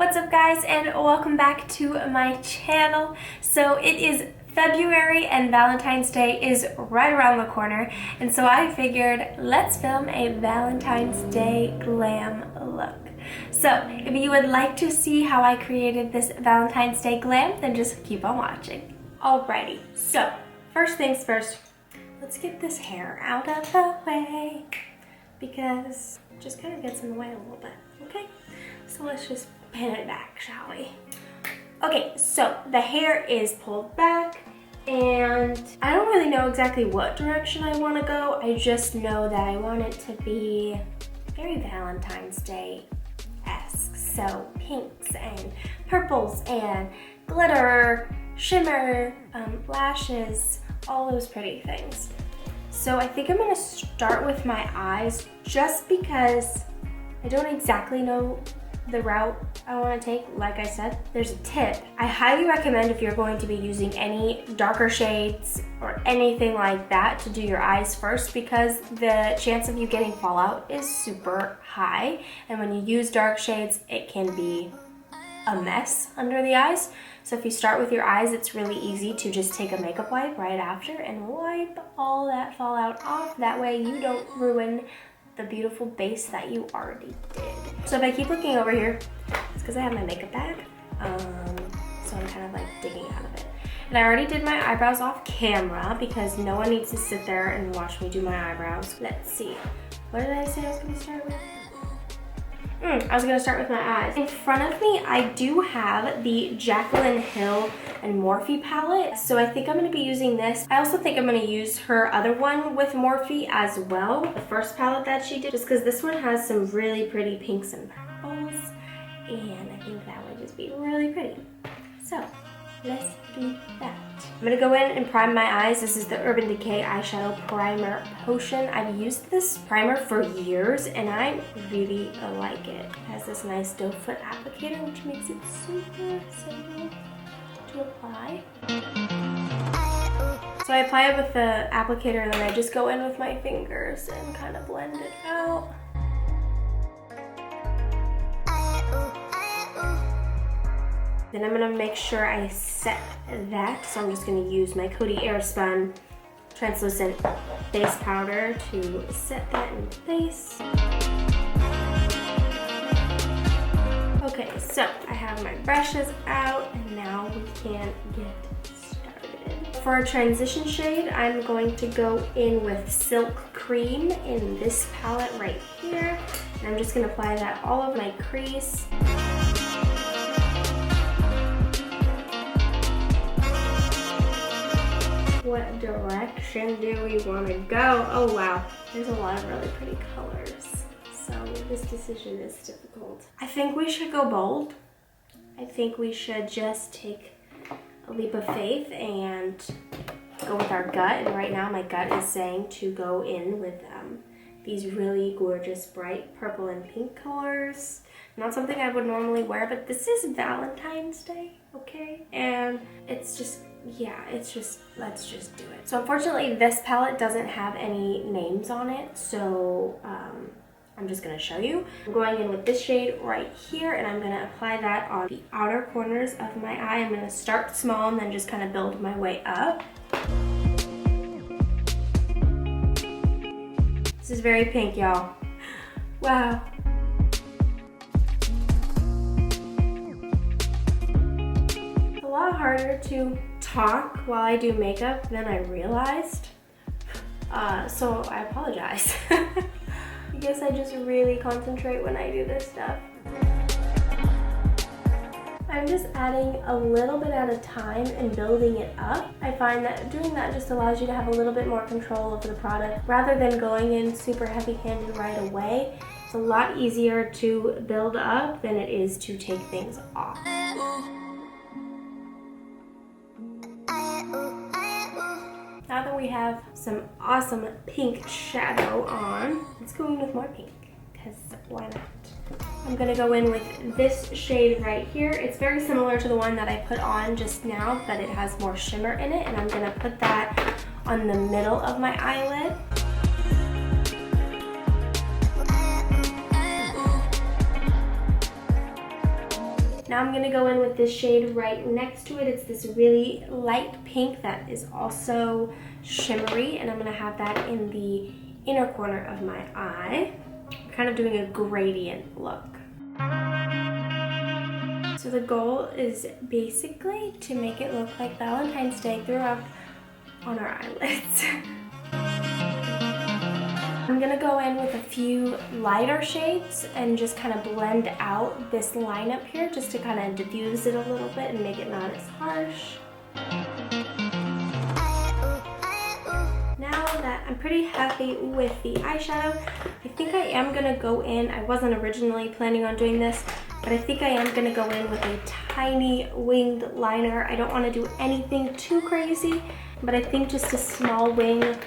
What's up guys, and welcome back to my channel. So it is February and Valentine's Day is right around the corner, and so I figured let's film a Valentine's Day glam look. So if you would like to see how I created this Valentine's Day glam, then just keep on watching. Alrighty, so first things first, let's get this hair out of the way because it just kind of gets in the way a little bit, okay? So let's just pin it back, shall we? Okay, so the hair is pulled back and I don't really know exactly what direction I want to go. I just know that I want it to be very Valentine's Day-esque. So pinks and purples and glitter, shimmer, lashes, all those pretty things. So I think I'm going to start with my eyes just because I don't exactly know the route I want to take. Like I said, there's a tip. I highly recommend if you're going to be using any darker shades or anything like that to do your eyes first, because the chance of you getting fallout is super high, and when you use dark shades it can be a mess under the eyes. So if you start with your eyes, it's really easy to just take a makeup wipe right after and wipe all that fallout off. That way you don't ruin the beautiful base that you already did. So if I keep looking over here, it's because I have my makeup bag. So I'm kind of like digging out of it. And I already did my eyebrows off camera because no one needs to sit there and watch me do my eyebrows. Let's see. What did I say I was going to start with? I was going to start with my eyes. In front of me, I do have the Jaclyn Hill and Morphe palette. So I think I'm going to be using this. I also think I'm going to use her other one with Morphe as well. The first palette that she did, just because this one has some really pretty pinks and purples. And I think that would just be really pretty. So let's do that. I'm going to go in and prime my eyes. This is the Urban Decay Eyeshadow Primer Potion. I've used this primer for years and I really like it. It has this nice doe foot applicator, which makes it super simple to apply. So I apply it with the applicator and then I just go in with my fingers and kind of blend it out. Then I'm going to make sure I set that. So I'm just going to use my Coty Airspun translucent base powder to set that in place. Okay, so I have my brushes out and now we can get started. For a transition shade, I'm going to go in with Silk Cream in this palette right here. And I'm just going to apply that all over my crease. What direction do we want to go? Oh wow, there's a lot of really pretty colors. So this decision is difficult. I think we should go bold. I think we should just take a leap of faith and go with our gut. And right now my gut is saying to go in with these really gorgeous bright purple and pink colors. Not something I would normally wear, but this is Valentine's Day, okay? And it's just, yeah, it's just, let's just do it. So unfortunately, this palette doesn't have any names on it, so I'm just gonna show you. I'm going in with this shade right here, and I'm gonna apply that on the outer corners of my eye. I'm gonna start small and then just kind of build my way up. This is very pink, y'all. Wow. It's a lot harder to talk while I do makeup than I realized. So I apologize. I guess I just really concentrate when I do this stuff. I'm just adding a little bit at a time and building it up. I find that doing that just allows you to have a little bit more control over the product rather than going in super heavy-handed right away. It's a lot easier to build up than it is to take things off. Now that we have some awesome pink shadow on, let's go in with more pink, because why not? I'm going to go in with this shade right here. It's very similar to the one that I put on just now, but it has more shimmer in it, and I'm going to put that on the middle of my eyelid. Now I'm gonna go in with this shade right next to it. It's this really light pink that is also shimmery, and I'm gonna have that in the inner corner of my eye. I'm kind of doing a gradient look. So the goal is basically to make it look like Valentine's Day throughout on our eyelids. I'm gonna go in with a few lighter shades and just kind of blend out this line up here just to kind of diffuse it a little bit and make it not as harsh. Now that I'm pretty happy with the eyeshadow, I think I am gonna go in, I wasn't originally planning on doing this, but I think I am gonna go in with a tiny winged liner. I don't wanna do anything too crazy, but I think just a small wing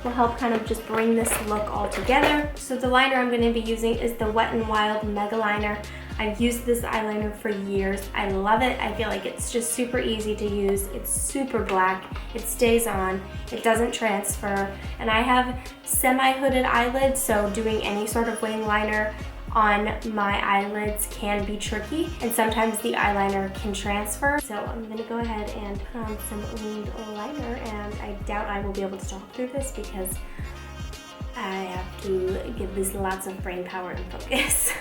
will help kind of just bring this look all together. So the liner I'm going to be using is the Wet n Wild Mega Liner. I've used this eyeliner for years. I love it. I feel like it's just super easy to use. It's super black. It stays on. It doesn't transfer. And I have semi-hooded eyelids, so doing any sort of wing liner on my eyelids can be tricky, and sometimes the eyeliner can transfer. So I'm gonna go ahead and put on some winged liner, and I doubt I will be able to talk through this because I have to give this lots of brain power and focus.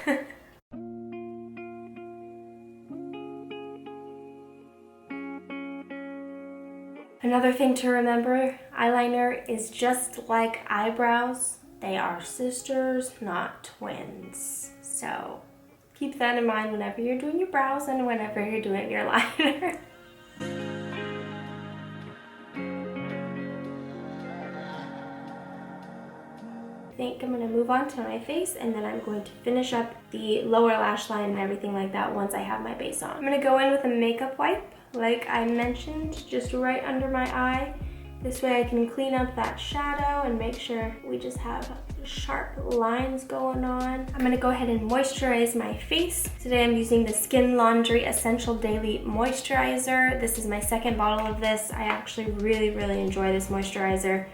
Another thing to remember, eyeliner is just like eyebrows. They are sisters, not twins. So keep that in mind whenever you're doing your brows and whenever you're doing your liner. I think I'm gonna move on to my face, and then I'm going to finish up the lower lash line and everything like that once I have my base on. I'm gonna go in with a makeup wipe, like I mentioned, just right under my eye. This way I can clean up that shadow and make sure we just have sharp lines going on. I'm gonna go ahead and moisturize my face. Today I'm using the Skin Laundry Essential Daily Moisturizer. This is my second bottle of this. I actually really enjoy this moisturizer.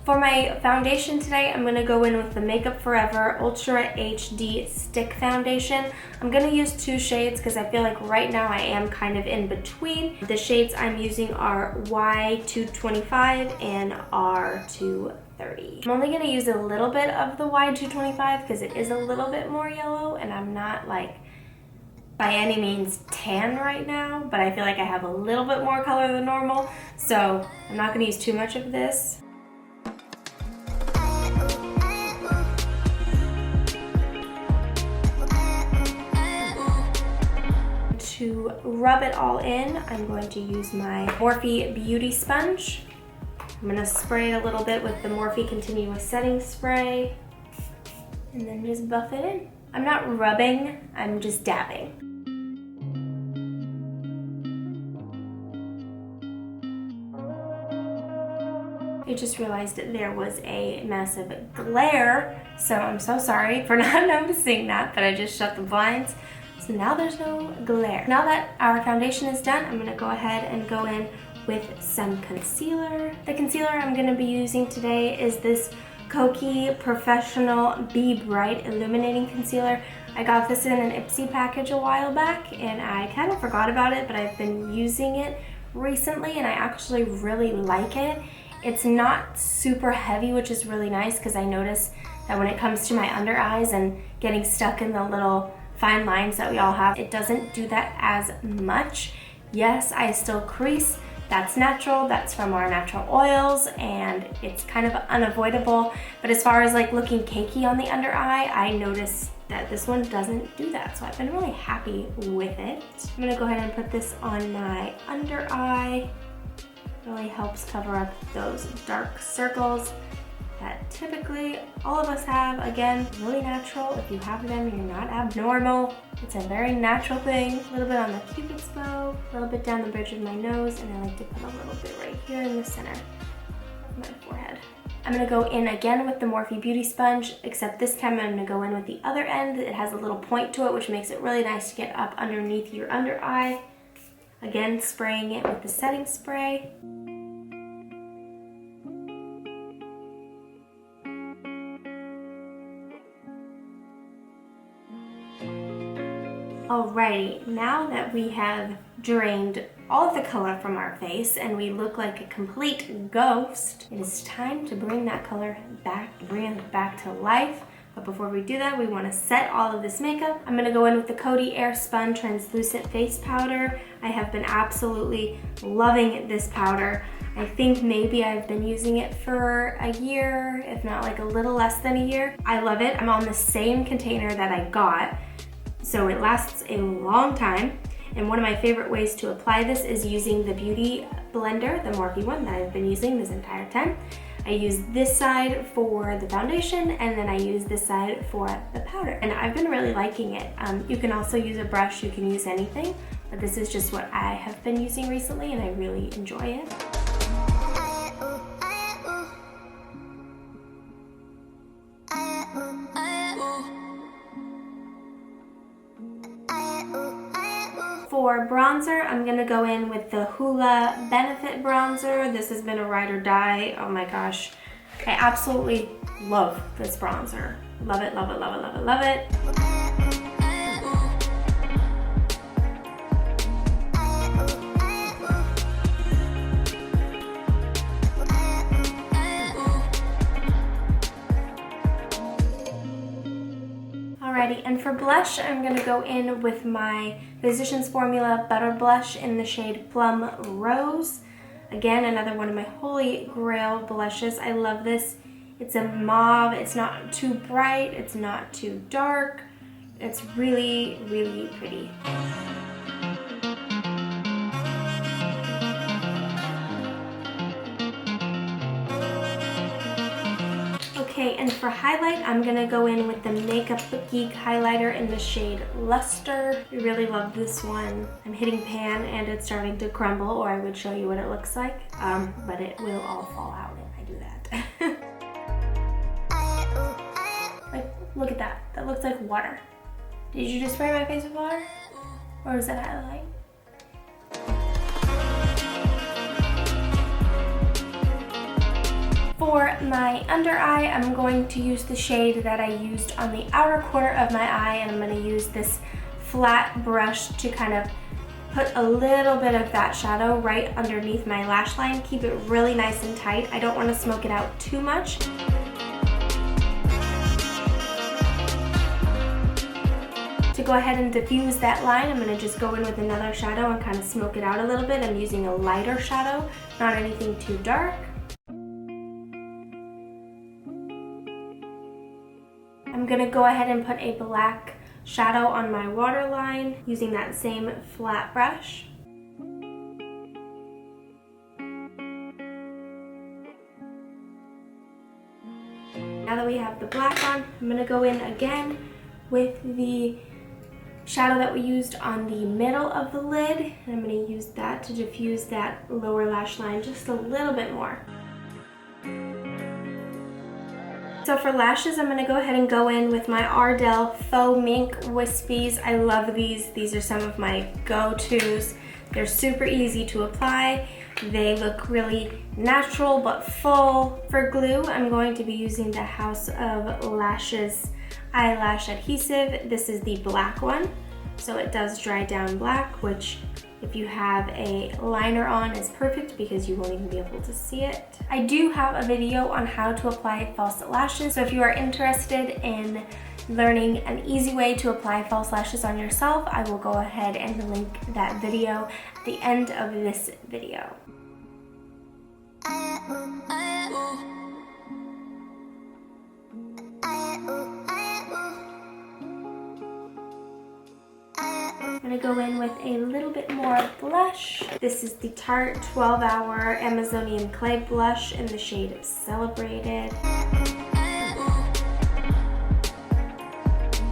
For my foundation today, I'm gonna go in with the Makeup Forever Ultra HD Stick Foundation. I'm gonna use two shades because I feel like right now I am kind of in between. The shades I'm using are Y225 and R230. I'm only gonna use a little bit of the Y225 because it is a little bit more yellow, and I'm not like by any means tan right now, but I feel like I have a little bit more color than normal, so I'm not gonna use too much of this. To rub it all in, I'm going to use my Morphe Beauty Sponge. I'm gonna spray it a little bit with the Morphe Continuous Setting Spray, and then just buff it in. I'm not rubbing, I'm just dabbing. I just realized that there was a massive glare, so I'm so sorry for not noticing that, but I just shut the blinds. So now there's no glare. Now that our foundation is done, I'm gonna go ahead and go in with some concealer. The concealer I'm gonna be using today is this Kokie Professional Be Bright Illuminating Concealer. I got this in an Ipsy package a while back, and I kind of forgot about it, but I've been using it recently, and I actually really like it. It's not super heavy, which is really nice because I notice that when it comes to my under eyes and getting stuck in the little fine lines that we all have, it doesn't do that as much. Yes, I still crease. That's natural. That's from our natural oils, and it's kind of unavoidable. But as far as like looking cakey on the under eye, I noticed that this one doesn't do that. So I've been really happy with it. I'm gonna go ahead and put this on my under eye. It really helps cover up those dark circles that typically all of us have. Again, really natural. If you have them, you're not abnormal. It's a very natural thing. A little bit on the cupid's bow, a little bit down the bridge of my nose, and I like to put a little bit right here in the center of my forehead. I'm gonna go in again with the Morphe Beauty Sponge, except this time I'm gonna go in with the other end. It has a little point to it, which makes it really nice to get up underneath your under eye. Again, spraying it with the setting spray. Alrighty, now that we have drained all of the color from our face and we look like a complete ghost, it is time to bring that color back, bring it back to life. But before we do that, we want to set all of this makeup. I'm going to go in with the Coty Airspun Translucent Face Powder. I have been absolutely loving this powder. I think maybe I've been using it for a year, if not like a little less than a year. I love it. I'm on the same container that I got, so it lasts a long time. And one of my favorite ways to apply this is using the Beauty Blender, the Morphe one that I've been using this entire time. I use this side for the foundation, and then I use this side for the powder. And I've been really liking it. You can also use a brush, you can use anything, but this is just what I have been using recently and I really enjoy it. For bronzer, I'm going to go in with the Hoola Benefit Bronzer. This has been a ride or die. Oh my gosh. I absolutely love this bronzer. Love it, love it, love it, love it, love it. Alrighty, and for blush, I'm going to go in with my Physicians Formula Butter Blush in the shade Plum Rose. Again, another one of my holy grail blushes. I love this. It's a mauve. It's not too bright. It's not too dark. It's really, really pretty. Okay, and for highlight, I'm gonna go in with the Makeup Geek highlighter in the shade Luster. I really love this one. I'm hitting pan and it's starting to crumble, or I would show you what it looks like, but it will all fall out if I do that. Like, look at that. That looks like water. Did you just spray my face with water? Or is that highlight? For my under eye, I'm going to use the shade that I used on the outer corner of my eye, and I'm going to use this flat brush to kind of put a little bit of that shadow right underneath my lash line. Keep it really nice and tight. I don't want to smoke it out too much. To go ahead and diffuse that line, I'm going to just go in with another shadow and kind of smoke it out a little bit. I'm using a lighter shadow, not anything too dark. I'm going to go ahead and put a black shadow on my waterline using that same flat brush. Now that we have the black on, I'm going to go in again with the shadow that we used on the middle of the lid, and I'm going to use that to diffuse that lower lash line just a little bit more. So for lashes, I'm going to go ahead and go in with my Ardell Faux Mink Wispies. I love these. These are some of my go-tos. They're super easy to apply. They look really natural but full. For glue, I'm going to be using the House of Lashes eyelash adhesive. This is the black one, so it does dry down black, which if you have a liner on is perfect because you won't even be able to see it. I do have a video on how to apply false lashes, so if you are interested in learning an easy way to apply false lashes on yourself, I will go ahead and link that video at the end of this video. I'm going to go in with a little bit more blush. This is the Tarte 12-Hour Amazonian Clay Blush in the shade Celebrated.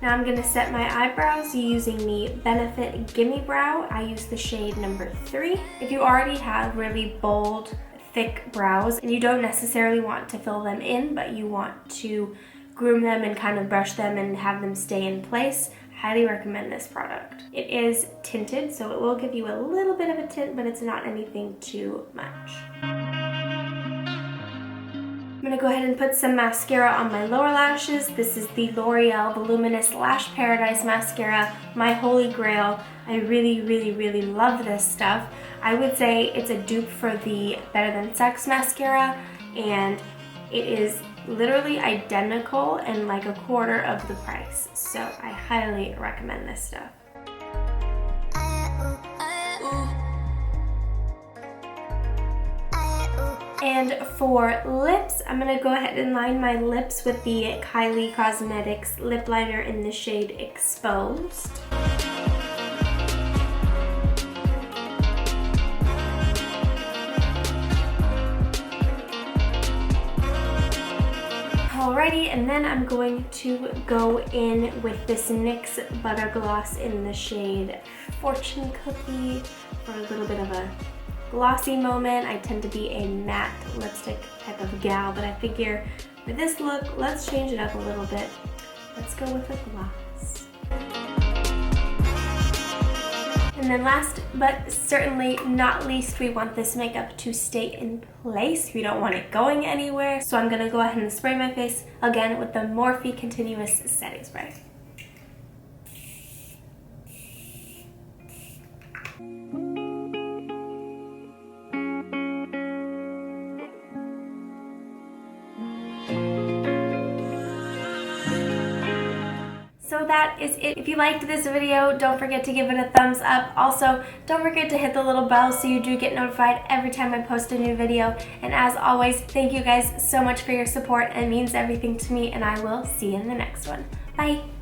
Now I'm going to set my eyebrows using the Benefit Gimme Brow. I use the shade number 3. If you already have really bold, thick brows and you don't necessarily want to fill them in, but you want to groom them and kind of brush them and have them stay in place, highly recommend this product. It is tinted, so it will give you a little bit of a tint, but it's not anything too much. gonna go ahead and put some mascara on my lower lashes. This is the L'Oreal Voluminous Lash Paradise Mascara, my holy grail. I really, really, really love this stuff. I would say it's a dupe for the Better Than Sex mascara, and it is literally identical and like a quarter of the price. So I highly recommend this stuff. And for lips, I'm going to go ahead and line my lips with the Kylie Cosmetics lip liner in the shade Exposed. Alrighty, and then I'm going to go in with this NYX Butter Gloss in the shade Fortune Cookie for a little bit of a glossy moment. I tend to be a matte lipstick type of gal, but I figure for this look, let's change it up a little bit. Let's go with a gloss. And then last but certainly not least, we want this makeup to stay in place. We don't want it going anywhere. So I'm gonna go ahead and spray my face again with the Morphe Continuous Setting Spray. So that is it. If you liked this video, don't forget to give it a thumbs up. Also, don't forget to hit the little bell so you do get notified every time I post a new video. And as always, thank you guys so much for your support. It means everything to me, and I will see you in the next one. Bye.